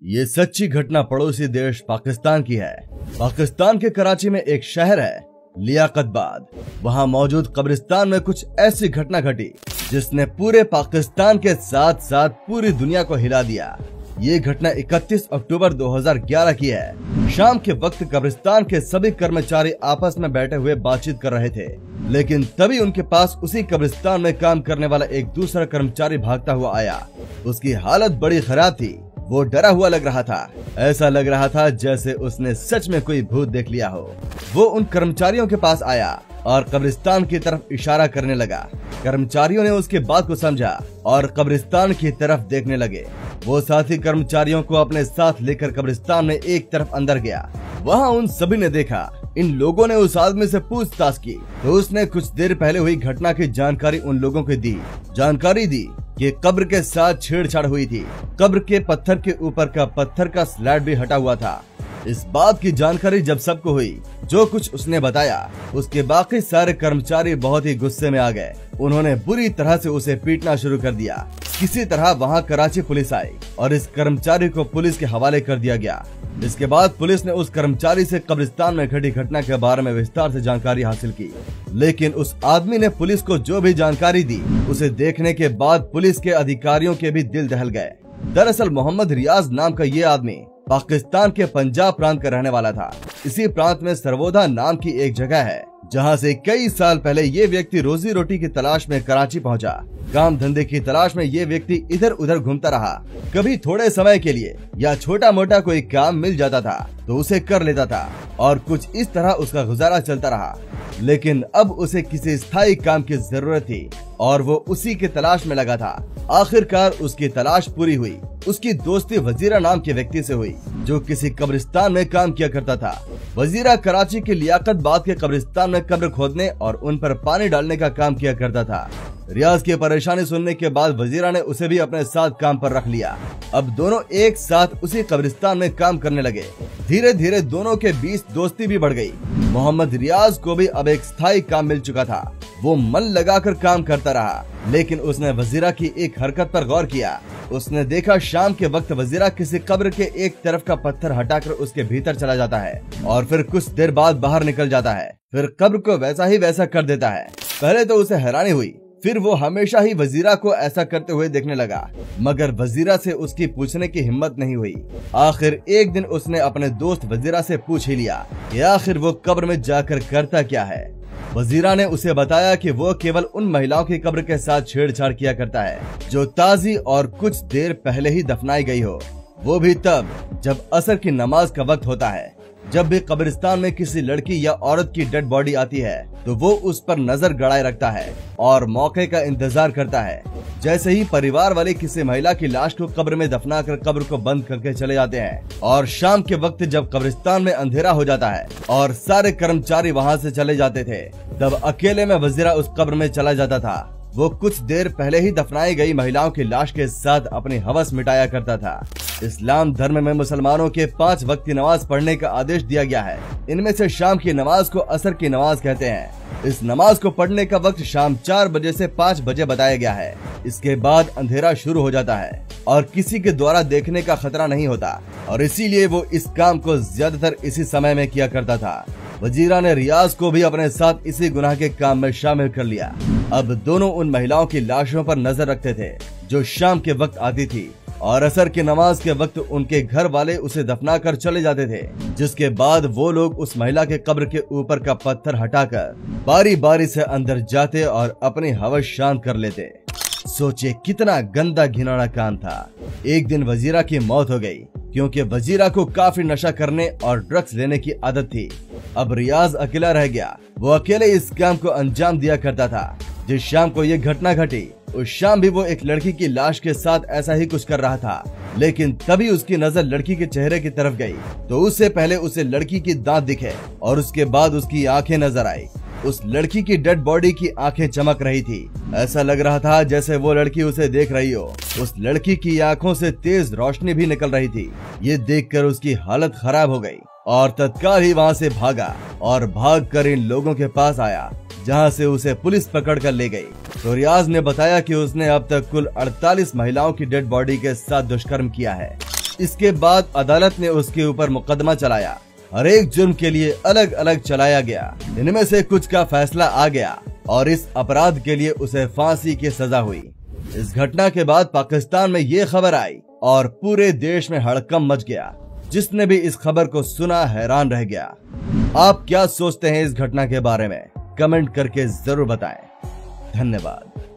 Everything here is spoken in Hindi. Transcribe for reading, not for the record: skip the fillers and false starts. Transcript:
ये सच्ची घटना पड़ोसी देश पाकिस्तान की है। पाकिस्तान के कराची में एक शहर है लियाकतबाद। वहाँ मौजूद कब्रिस्तान में कुछ ऐसी घटना घटी जिसने पूरे पाकिस्तान के साथ साथ पूरी दुनिया को हिला दिया। ये घटना 31 अक्टूबर 2011 की है। शाम के वक्त कब्रिस्तान के सभी कर्मचारी आपस में बैठे हुए बातचीत कर रहे थे, लेकिन तभी उनके पास उसी कब्रिस्तान में काम करने वाला एक दूसरा कर्मचारी भागता हुआ आया। उसकी हालत बड़ी खराब थी। वो डरा हुआ लग रहा था। ऐसा लग रहा था जैसे उसने सच में कोई भूत देख लिया हो। वो उन कर्मचारियों के पास आया और कब्रिस्तान की तरफ इशारा करने लगा। कर्मचारियों ने उसके बात को समझा और कब्रिस्तान की तरफ देखने लगे। वो साथी कर्मचारियों को अपने साथ लेकर कब्रिस्तान में एक तरफ अंदर गया। वहाँ उन सभी ने देखा। इन लोगों ने उस आदमी से पूछताछ की तो उसने कुछ देर पहले हुई घटना की जानकारी उन लोगों को दी। जानकारी दी कि कब्र के साथ छेड़छाड़ हुई थी। कब्र के पत्थर के ऊपर का पत्थर का स्लैब भी हटा हुआ था। इस बात की जानकारी जब सबको हुई, जो कुछ उसने बताया, उसके बाकी सारे कर्मचारी बहुत ही गुस्से में आ गए। उन्होंने बुरी तरह से उसे पीटना शुरू कर दिया। किसी तरह वहाँ कराची पुलिस आई और इस कर्मचारी को पुलिस के हवाले कर दिया गया। इसके बाद पुलिस ने उस कर्मचारी से कब्रिस्तान में घटी घटना के बारे में विस्तार से जानकारी हासिल की, लेकिन उस आदमी ने पुलिस को जो भी जानकारी दी, उसे देखने के बाद पुलिस के अधिकारियों के भी दिल दहल गए। दरअसल मोहम्मद रियाज नाम का ये आदमी पाकिस्तान के पंजाब प्रांत का रहने वाला था। इसी प्रांत में सरवोधा नाम की एक जगह है, जहां से कई साल पहले ये व्यक्ति रोजी रोटी की तलाश में कराची पहुंचा। काम धंधे की तलाश में ये व्यक्ति इधर उधर घूमता रहा। कभी थोड़े समय के लिए या छोटा मोटा कोई काम मिल जाता था तो उसे कर लेता था और कुछ इस तरह उसका गुजारा चलता रहा। लेकिन अब उसे किसी स्थायी काम की जरूरत थी और वो उसी की तलाश में लगा था। आखिरकार उसकी तलाश पूरी हुई। उसकी दोस्ती वजीरा नाम के व्यक्ति से हुई, जो किसी कब्रिस्तान में काम किया करता था। वजीरा कराची के लियाकतबाद के कब्रिस्तान में कब्र खोदने और उन पर पानी डालने का काम किया करता था। रियाज की परेशानी सुनने के बाद वजीरा ने उसे भी अपने साथ काम पर रख लिया। अब दोनों एक साथ उसी कब्रिस्तान में काम करने लगे। धीरे धीरे दोनों के बीच दोस्ती भी बढ़ गई। मोहम्मद रियाज को भी अब एक स्थायी काम मिल चुका था। वो मन लगाकर काम करता रहा, लेकिन उसने वजीरा की एक हरकत पर गौर किया। उसने देखा शाम के वक्त वजीरा किसी कब्र के एक तरफ का पत्थर हटाकर उसके भीतर चला जाता है और फिर कुछ देर बाद बाहर निकल जाता है। फिर कब्र को वैसा ही वैसा कर देता है। पहले तो उसे हैरानी हुई, फिर वो हमेशा ही वजीरा को ऐसा करते हुए देखने लगा, मगर वजीरा से उसकी पूछने की हिम्मत नहीं हुई। आखिर एक दिन उसने अपने दोस्त वजीरा से पूछ ही लिया कि आखिर वो कब्र में जाकर करता क्या है। वजीरा ने उसे बताया कि वो केवल उन महिलाओं की कब्र के साथ छेड़छाड़ किया करता है जो ताजी और कुछ देर पहले ही दफनाई गई हो, वो भी तब जब असर की नमाज का वक्त होता है। जब भी कब्रिस्तान में किसी लड़की या औरत की डेड बॉडी आती है तो वो उस पर नजर गड़ाए रखता है और मौके का इंतजार करता है। जैसे ही परिवार वाले किसी महिला की लाश को कब्र में दफना कर कब्र को बंद करके चले जाते हैं और शाम के वक्त जब कब्रिस्तान में अंधेरा हो जाता है और सारे कर्मचारी वहाँ से चले जाते थे, तब अकेले में वजीरा उस कब्र में चला जाता था। वो कुछ देर पहले ही दफनाई गई महिलाओं की लाश के साथ अपनी हवस मिटाया करता था। इस्लाम धर्म में मुसलमानों के 5 वक्त की नमाज पढ़ने का आदेश दिया गया है। इनमें से शाम की नमाज को असर की नमाज कहते हैं। इस नमाज को पढ़ने का वक्त शाम 4 बजे से 5 बजे बताया गया है। इसके बाद अंधेरा शुरू हो जाता है और किसी के द्वारा देखने का खतरा नहीं होता और इसीलिए वो इस काम को ज्यादातर इसी समय में किया करता था। वजीरा ने रियाज को भी अपने साथ इसी गुनाह के काम में शामिल कर लिया। अब दोनों उन महिलाओं की लाशों पर नजर रखते थे जो शाम के वक्त आती थी और असर की नमाज के वक्त उनके घर वाले उसे दफना कर चले जाते थे, जिसके बाद वो लोग उस महिला के कब्र के ऊपर का पत्थर हटाकर बारी बारी से अंदर जाते और अपनी हवस शांत कर लेते। सोचिए कितना गंदा घिनौना काम था। एक दिन वजीरा की मौत हो गई क्योंकि वजीरा को काफी नशा करने और ड्रग्स लेने की आदत थी। अब रियाज अकेला रह गया। वो अकेले इस काम को अंजाम दिया करता था। जिस शाम को ये घटना घटी, उस शाम भी वो एक लड़की की लाश के साथ ऐसा ही कुछ कर रहा था, लेकिन तभी उसकी नजर लड़की के चेहरे की तरफ गई तो उससे पहले उसे लड़की की दांत दिखे और उसके बाद उसकी आंखें नजर आई। उस लड़की की डेड बॉडी की आंखें चमक रही थी। ऐसा लग रहा था जैसे वो लड़की उसे देख रही हो। उस लड़की की आंखों से तेज रोशनी भी निकल रही थी। ये देखकर उसकी हालत खराब हो गई और तत्काल ही वहाँ से भागा और भागकर इन लोगों के पास आया, जहां से उसे पुलिस पकड़ कर ले गई। तो रियाज ने बताया कि उसने अब तक कुल 48 महिलाओं की डेड बॉडी के साथ दुष्कर्म किया है। इसके बाद अदालत ने उसके ऊपर मुकदमा चलाया। हर एक जुर्म के लिए अलग अलग चलाया गया। इनमें से कुछ का फैसला आ गया और इस अपराध के लिए उसे फांसी की सजा हुई। इस घटना के बाद पाकिस्तान में ये खबर आई और पूरे देश में हड़कंप मच गया। जिसने भी इस खबर को सुना हैरान रह गया। आप क्या सोचते हैं इस घटना के बारे में? कमेंट करके जरूर बताएं। धन्यवाद।